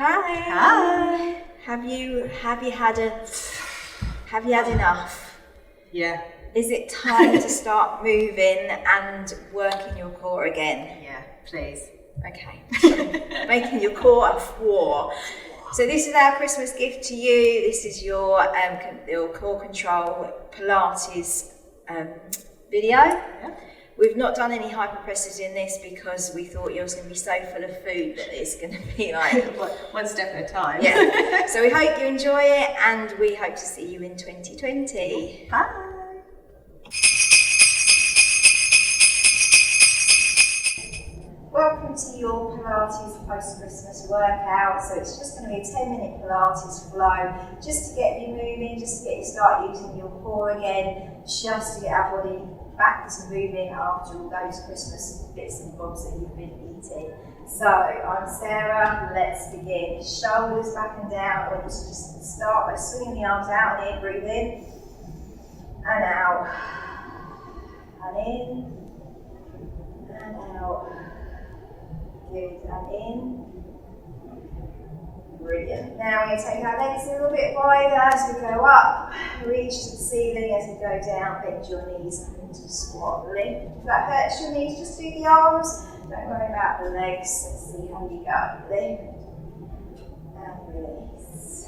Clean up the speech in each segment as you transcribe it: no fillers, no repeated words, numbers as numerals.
Hi. Hi. Have you had enough? Yeah. Is it time to start moving and working your core again? Yeah, please. Okay. So, making your core a 4. So this is our Christmas gift to you. This is your core control Pilates video. Yeah. We've not done any hyper presses in this because we thought yours going to be so full of food that it's going to be like one step at a time. Yeah. So we hope you enjoy it, and we hope to see you in 2020. Bye. Welcome to your Pilates post-Christmas workout. So it's just going to be a 10-minute Pilates flow, just to get you moving, just to get you start using your core again, just to get our body back to moving after all those Christmas bits and bobs that you've been eating. So I'm Sarah, let's begin. Shoulders back and down. I want you to just start by swinging the arms out and in, breathe in and out, and in and out. Good, and in. Brilliant. Now we're going to take our legs a little bit wider as we go up, reach to the ceiling as we go down, bend your knees into squat lift. If that hurts your knees, just do the arms. Don't worry about the legs. Let's see how you go. Lift and release.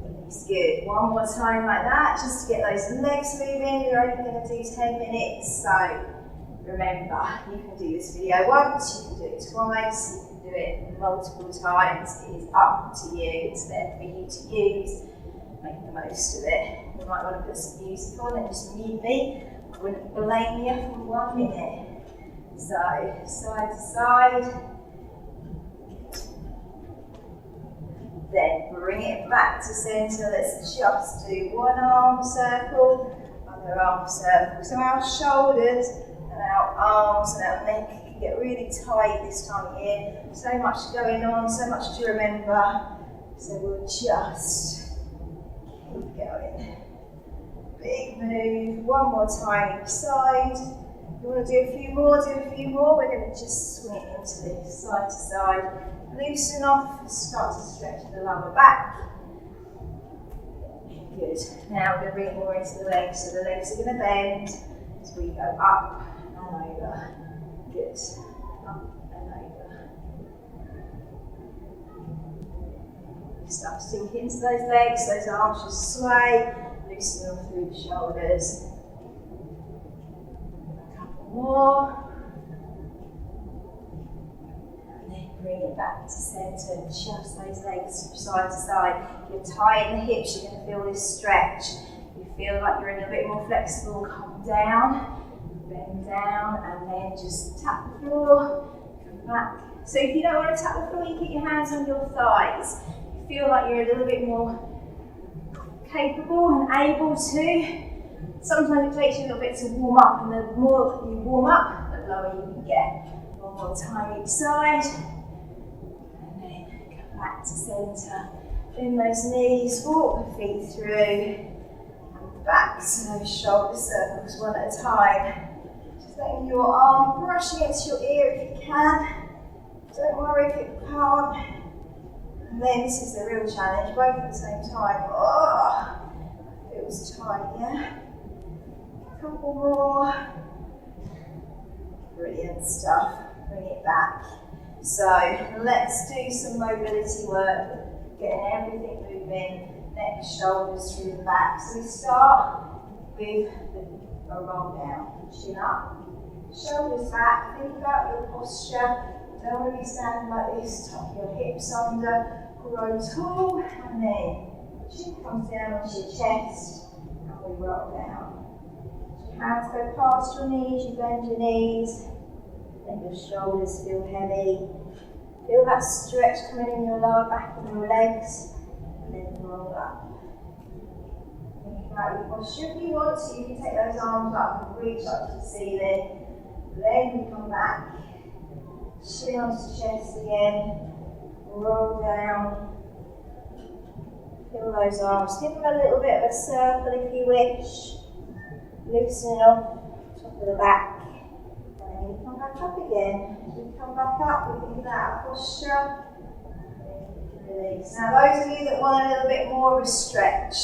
Release. Good. One more time like that, just to get those legs moving. We're only going to do 10 minutes, so remember, you can do this video once, you can do it twice, you can do it multiple times. It is up to you. It's there for you to use. Make the most of it. You might want to put some music on and just mute me. I wouldn't blame you for 1 minute. So, side to side. Then bring it back to centre. Let's just do one arm circle, other arm circle. So our shoulders and our arms and our neck can get really tight this time of year. So much going on, so much to remember. So we'll just keep going. Big move, one more time each side. If you want to do a few more, do a few more. We're going to just swing it into this side to side. Loosen off, start to stretch the lower back. Good. Now we're going to bring it more into the legs. So the legs are going to bend as we go up and over. Good. Up and over. Start to sink into those legs, those arms just sway, loosen them through the shoulders. A couple more. And then bring it back to centre, just those legs from side to side. You're tight in the hips, you're going to feel this stretch. You feel like you're a little bit more flexible, come down. Bend down and then just tap the floor, come back. So if you don't want to tap the floor, you keep your hands on your thighs. You feel like you're a little bit more capable and able to. Sometimes it takes you a little bit to warm up, and the more you warm up, the lower you can get. One more time each side, and then come back to centre. Bend those knees, walk the feet through, and back to those shoulder circles one at a time. Letting your arm brush against your ear if you can. Don't worry if you can't. And then this is the real challenge, both at the same time. Oh, feels tight, yeah? A couple more. Brilliant stuff. Bring it back. So let's do some mobility work, getting everything moving, neck, shoulders through the back. So we start with a roll down, chin up. Shoulders back, think about your posture. Don't want to be standing like this, tuck your hips under, grow tall, and then chin comes down onto your chest, and we roll down. Your hands go past your knees, you bend your knees, let your shoulders feel heavy. Feel that stretch coming in your lower back and your legs, and then roll up. Think about your posture. If you want to, you can take those arms up and reach up to the ceiling. Then we come back, chin onto the chest again, roll down, feel those arms, give them a little bit of a circle if you wish, loosen off top of the back, and then you come back up again. As we come back up, we can get out of posture. Release. Now those of you that want a little bit more of a stretch,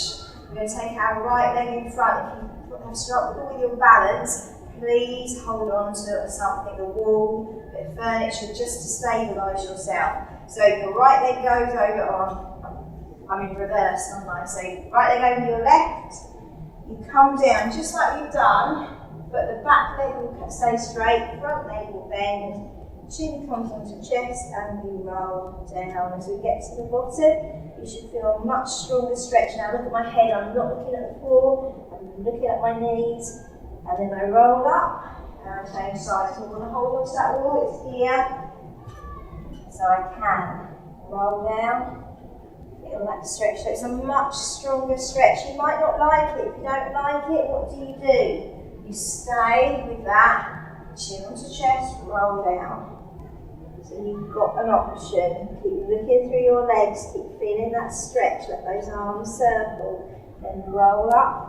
we're going to take our right leg in front. If you have struggle with your balance, please hold on to something, a wall, a bit of furniture, just to stabilise yourself. So your right leg goes over, I'm in reverse, aren't I? So right leg over your left, you come down just like you've done, but the back leg will stay straight, front leg will bend, chin comes onto chest, and we roll down. As we get to the bottom, you should feel a much stronger stretch. Now look at my head, I'm not looking at the floor, I'm looking at my knees, and then I roll up, and I change sides. So I'm going to hold on to that wall, it's here, so I can roll down, feel that stretch. So it's a much stronger stretch. You might not like it. If you don't like it, what do? You stay with that, chin onto chest, roll down. So you've got an option. Keep looking through your legs, keep feeling that stretch, let those arms circle, then roll up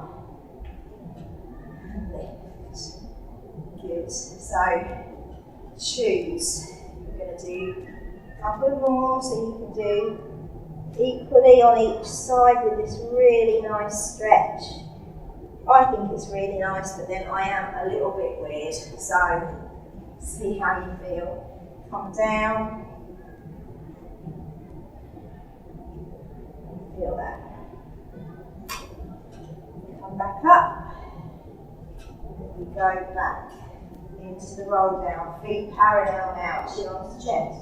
and lift. Good. So choose. We're going to do a couple more, so you can do equally on each side with this really nice stretch. I think it's really nice, but then I am a little bit weird, so see how you feel. Come down, feel that. Come back up, we go back into the roll down, feet parallel now, chin onto chest.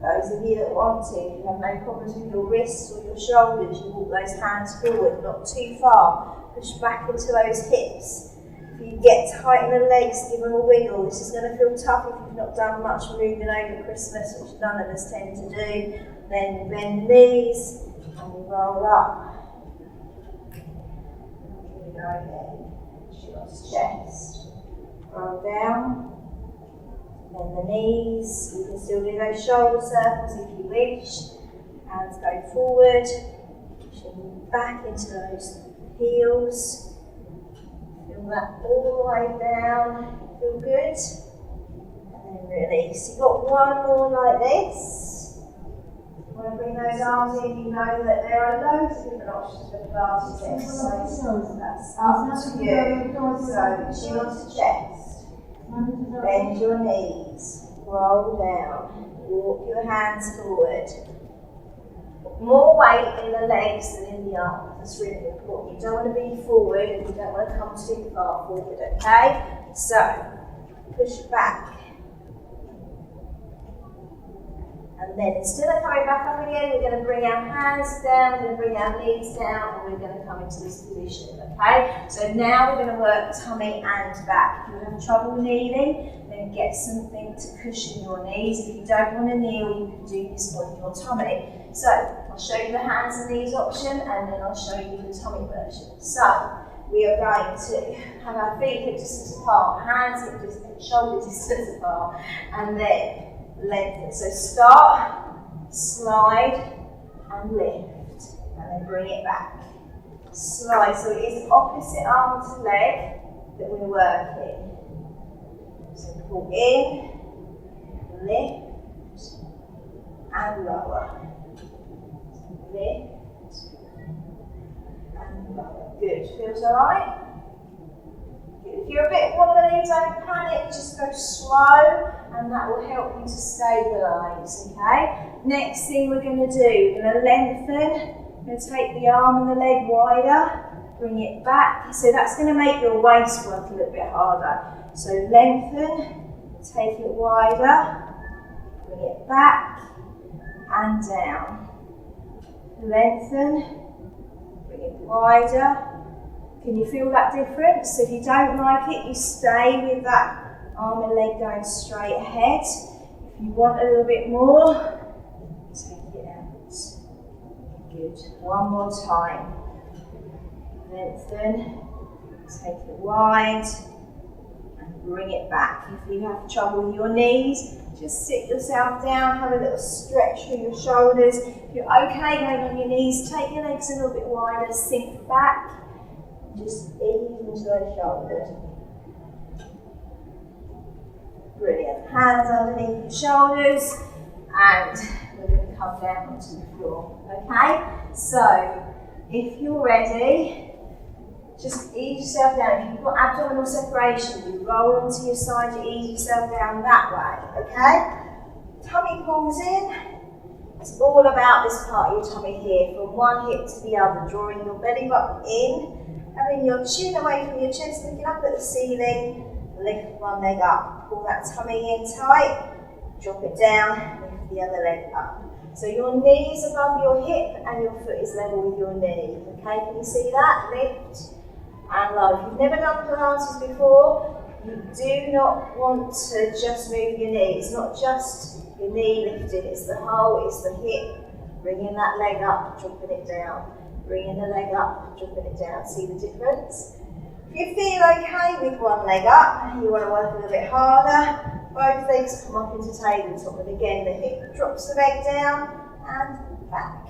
Those of you that want to, if you have no problems with your wrists or your shoulders, you walk those hands forward, not too far. Push back into those hips. If you get tight in the legs, give them a wiggle. This is going to feel tough if you've not done much moving over Christmas, which none of us tend to do. Then bend the knees and we roll up. Here we go again. Shields chest. Roll down. Bend the knees. You can still do those shoulder circles if you wish. Hands go forward. Pushing back into those heels. Feel that all the way down. Feel good. And then release. You've got one more like this. You want to bring those arms in. You know that there are loads of different options for Pilates exercises. That's up to you. So chin onto chest. Bend your knees. Roll down. Walk your hands forward. More weight in the legs than in the arms. That's really important. You don't want to be forward and you don't want to come too far forward, okay? So, push back. And then instead of coming back up again, we're going to bring our hands down, we're going to bring our knees down, and we're going to come into this position, okay? So now we're going to work tummy and back. If you have trouble kneeling, then get something to cushion your knees. If you don't want to kneel, you can do this on your tummy. So, I'll show you the hands and knees option, and then I'll show you the tummy version. So, we are going to have our feet hip distance apart, hands hip distance, shoulder distance apart, and then lengthen. So start, slide, and lift, and then bring it back. Slide, so it is opposite arm to leg that we're working. So pull in, lift, and lower. Lift, and lower. Good, feels alright? If you're a bit wobbly, don't panic, just go slow and that will help you to stabilise, okay? Next thing we're going to do, we're going to lengthen, we're going to take the arm and the leg wider, bring it back, so that's going to make your waist work a little bit harder. So lengthen, take it wider, bring it back and down. Lengthen, bring it wider. Can you feel that difference? So if you don't like it, you stay with that arm and leg going straight ahead. If you want a little bit more, take it out. Good. One more time. Lengthen, take it wide, and bring it back. If you have trouble with your knees, just sit yourself down, have a little stretch through your shoulders. If you're okay going on your knees, take your legs a little bit wider, sink back. Just ease into those shoulders. Brilliant. Hands underneath your shoulders, and we're going to come down onto the floor. Okay? So, if you're ready, just ease yourself down. If you've got abdominal separation, you roll onto your side, you ease yourself down that way. Okay? Tummy pulls in. It's all about this part of your tummy here, from one hip to the other, drawing your belly button in, having your chin away from your chest, looking up at the ceiling, lift one leg up, pull that tummy in tight, drop it down, lift the other leg up. So your knee is above your hip and your foot is level with your knee. Okay, can you see that? Lift and lower. If you've never done Pilates before, you do not want to just move your knee. It's not just your knee lifted, it's the whole, it's the hip. Bringing that leg up, dropping it down. Bringing the leg up, dropping it down. See the difference? If you feel okay with one leg up, you want to work a little bit harder, both legs come up into tabletop, and again the hip drops the leg down and back,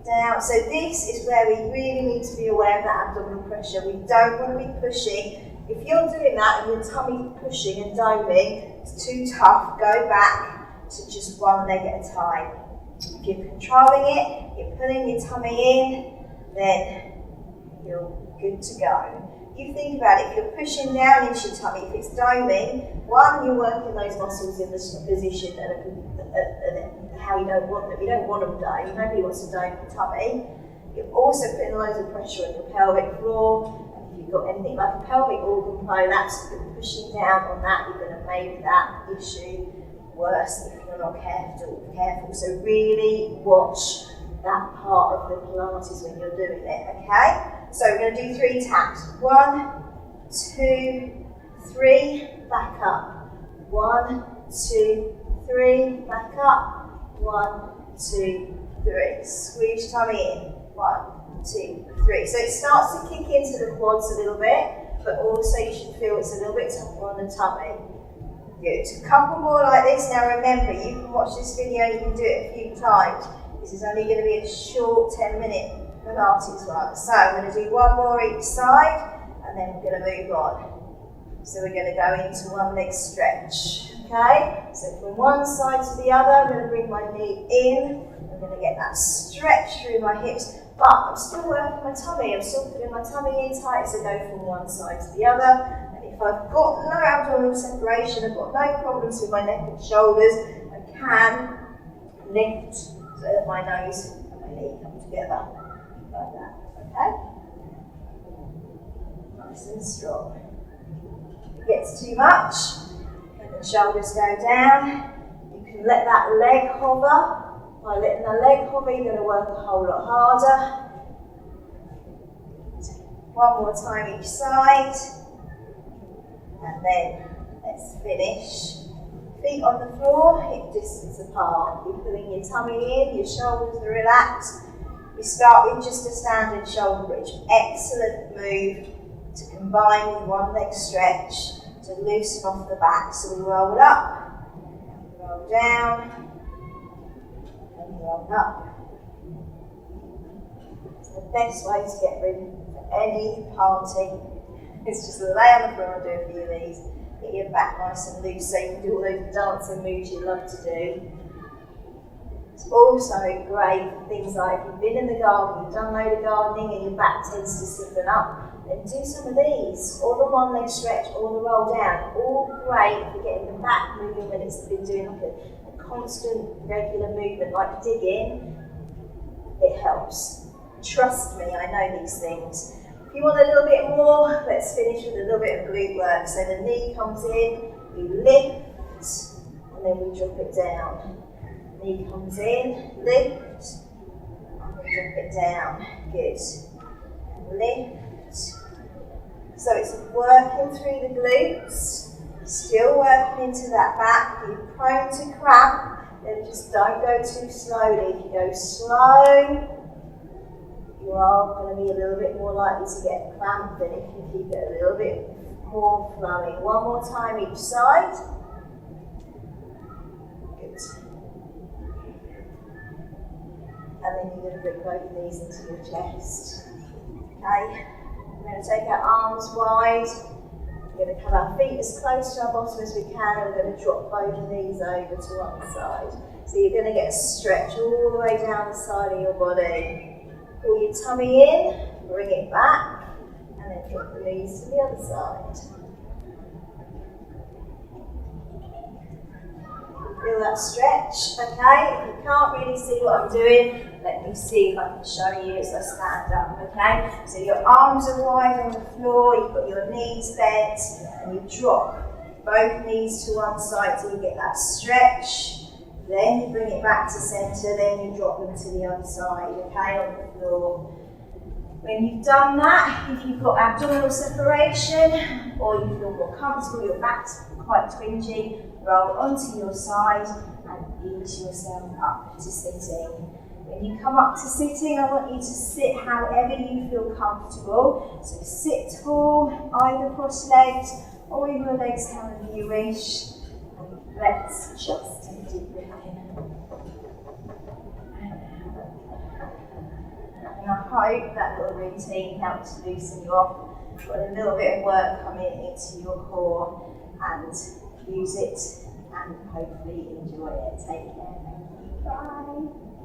down. So this is where we really need to be aware of that abdominal pressure. We don't want to be pushing. If you're doing that and your tummy pushing and doming, it's too tough, go back to just one leg at a time. If you're controlling it, you're pulling your tummy in, then you're good to go. You think about it, if you're pushing down into your tummy, if it's doming, one, you're working those muscles in this position and how you don't want them. You don't want them domed. Nobody wants to dome your tummy. You're also putting loads of pressure on your pelvic floor. If you've got anything like a pelvic organ prolapse, if you're pushing down on that, you're going to make that issue worse if you're not careful. So really watch that part of the Pilates when you're doing it, okay? So we're going to do 3 taps. 1, 2, 3, back up. 1, 2, 3, back up. 1, 2, 3. Squeeze your tummy in. 1, 2, 3. So it starts to kick into the quads a little bit, but also you should feel it's a little bit tougher on the tummy. Good. A couple more like this. Now remember, you can watch this video, you can do it a few times. This is only going to be a short 10-minute Pilates one. So I'm going to do one more each side, and then we're going to move on. So we're going to go into one leg stretch. Okay? So from one side to the other, I'm going to bring my knee in. I'm going to get that stretch through my hips, but I'm still working my tummy. I'm still putting my tummy in tight as I go from one side to the other. If I've got no abdominal separation, I've got no problems with my neck and shoulders, I can lift so that my nose and my knee come together like that, okay? Nice and strong. If it gets too much, and the shoulders go down, you can let that leg hover. By letting the leg hover, you're going to work a whole lot harder. One more time each side. And then let's finish. Feet on the floor, hip distance apart. You're pulling your tummy in, your shoulders are relaxed. We start with just a standard shoulder bridge. Excellent move to combine with one leg stretch to loosen off the back. So we roll up, roll down, and roll up. It's the best way to get rid of any party. It's just lay on the floor and do a few of these. Get your back nice and loose so you can do all those dancing moves you love to do. It's also great for things like if you've been in the garden, you've done a load of gardening and your back tends to stiffen up, then do some of these, or the one leg stretch, or the roll down. All great for getting the back moving when it's been doing like a constant, regular movement, like digging. It helps. Trust me, I know these things. If you want a little bit more, let's finish with a little bit of glute work. So the knee comes in, we lift, and then we drop it down. Knee comes in, lift, and we drop it down. Good. Lift. So it's working through the glutes, still working into that back. If you're prone to cramp, then just don't go too slowly. If you go slow, you are going to be a little bit more likely to get cramp than if you keep it a little bit more flowing. One more time each side. Good. And then you're going to bring both knees into your chest. Okay. We're going to take our arms wide. We're going to come our feet as close to our bottom as we can, and we're going to drop both of these over to one side. So you're going to get a stretch all the way down the side of your body. Pull your tummy in, bring it back, and then drop the knees to the other side. Feel that stretch, okay? If you can't really see what I'm doing, let me see if I can show you as I stand up, okay? So your arms are wide on the floor, you've got your knees bent, and you drop both knees to one side so you get that stretch. Then you bring it back to centre, then you drop them to the other side, okay, on the floor. When you've done that, if you've got abdominal separation, or you feel more comfortable, your back's quite twingy, roll onto your side and ease yourself up to sitting. When you come up to sitting, I want you to sit however you feel comfortable. So sit tall, either cross-legged, or with your legs however you wish. And let's just take a deep breath in. And I hope that little routine helps loosen you up. Got a little bit of work coming into your core, and use it and hopefully enjoy it. Take care. Thank you. Bye.